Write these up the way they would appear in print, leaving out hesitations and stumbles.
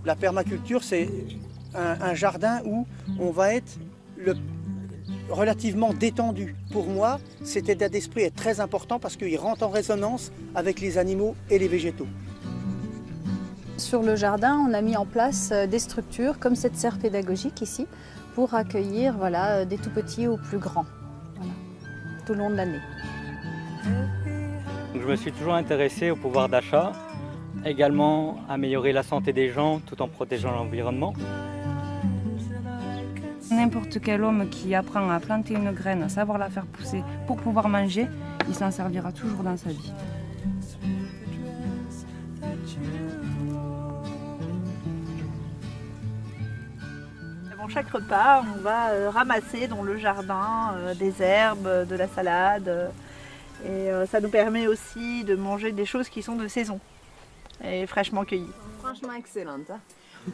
La permaculture, c'est un jardin où on va être relativement détendu. Pour moi, cet état d'esprit est très important parce qu'il rentre en résonance avec les animaux et les végétaux. Sur le jardin, on a mis en place des structures comme cette serre pédagogique ici pour accueillir voilà, des tout petits aux plus grands voilà, tout le long de l'année. Je me suis toujours intéressé au pouvoir d'achat, également améliorer la santé des gens tout en protégeant l'environnement. N'importe quel homme qui apprend à planter une graine, à savoir la faire pousser pour pouvoir manger, il s'en servira toujours dans sa vie. Avant chaque repas, on va ramasser dans le jardin des herbes, de la salade. Et ça nous permet aussi de manger des choses qui sont de saison et fraîchement cueillies. Franchement excellente. Hein.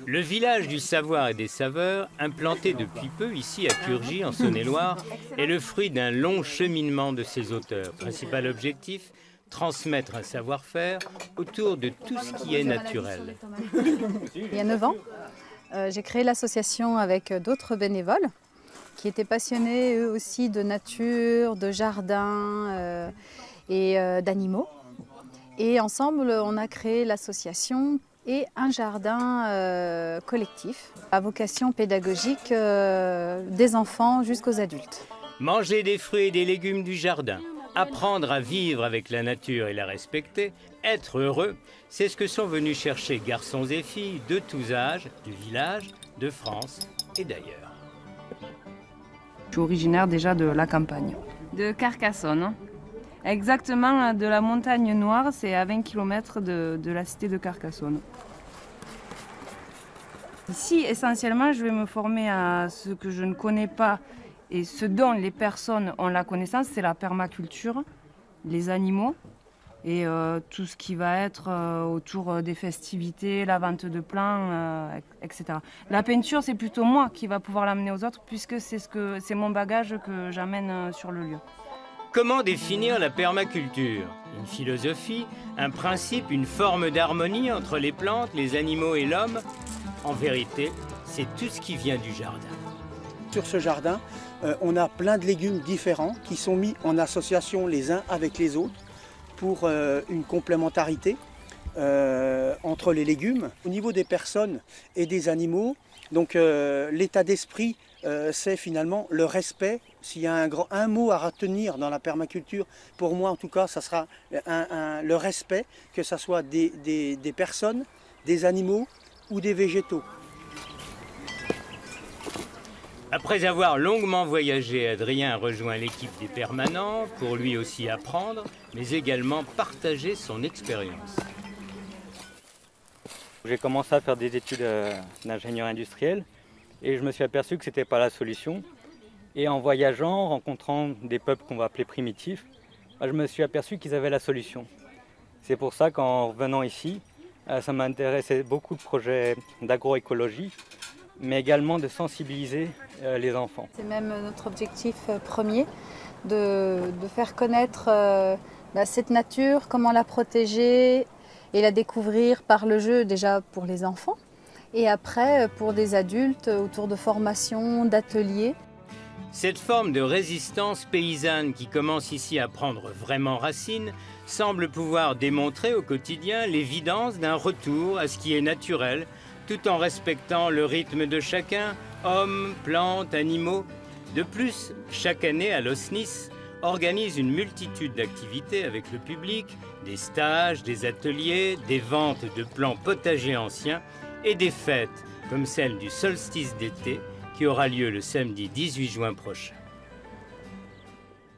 Le village du savoir et des saveurs, implanté depuis peu ici à Curgy, en Saône-et-Loire, est le fruit d'un long cheminement de ses auteurs. Principal objectif, transmettre un savoir-faire autour de tout ce qui est naturel. Il y a 9 ans, j'ai créé l'association avec d'autres bénévoles qui étaient passionnés eux aussi de nature, de jardin et d'animaux. Et ensemble, on a créé l'association et un jardin collectif à vocation pédagogique des enfants jusqu'aux adultes. Manger des fruits et des légumes du jardin, apprendre à vivre avec la nature et la respecter, être heureux, c'est ce que sont venus chercher garçons et filles de tous âges, du village, de France et d'ailleurs. Je suis originaire déjà de la campagne, de Carcassonne. Exactement de la montagne Noire, c'est à 20 km de la cité de Carcassonne. Ici, essentiellement, je vais me former à ce que je ne connais pas et ce dont les personnes ont la connaissance, c'est la permaculture, les animaux et tout ce qui va être autour des festivités, la vente de plants, etc. La peinture, c'est plutôt moi qui va pouvoir l'amener aux autres puisque c'est mon bagage que j'amène sur le lieu. Comment définir la permaculture? Une philosophie, un principe, une forme d'harmonie entre les plantes, les animaux et l'homme? En vérité, c'est tout ce qui vient du jardin. Sur ce jardin, on a plein de légumes différents qui sont mis en association les uns avec les autres pour une complémentarité entre les légumes. Au niveau des personnes et des animaux, donc l'état d'esprit, c'est finalement le respect. S'il y a un mot à retenir dans la permaculture, pour moi en tout cas, ça sera le respect, que ce soit des personnes, des animaux ou des végétaux. Après avoir longuement voyagé, Adrien a rejoint l'équipe des permanents pour lui aussi apprendre, mais également partager son expérience. J'ai commencé à faire des études d'ingénieur industriel et je me suis aperçu que ce n'était pas la solution. Et en voyageant, rencontrant des peuples qu'on va appeler primitifs, je me suis aperçu qu'ils avaient la solution. C'est pour ça qu'en revenant ici, ça m'intéressait beaucoup de projets d'agroécologie, mais également de sensibiliser les enfants. C'est même notre objectif premier, de faire connaître cette nature, comment la protéger et la découvrir par le jeu déjà pour les enfants et après pour des adultes autour de formations, d'ateliers. Cette forme de résistance paysanne qui commence ici à prendre vraiment racine semble pouvoir démontrer au quotidien l'évidence d'un retour à ce qui est naturel, tout en respectant le rythme de chacun, hommes, plantes, animaux. De plus, chaque année, à l'OSNIS organise une multitude d'activités avec le public, des stages, des ateliers, des ventes de plants potagers anciens et des fêtes, comme celle du solstice d'été, qui aura lieu le samedi 18 juin prochain.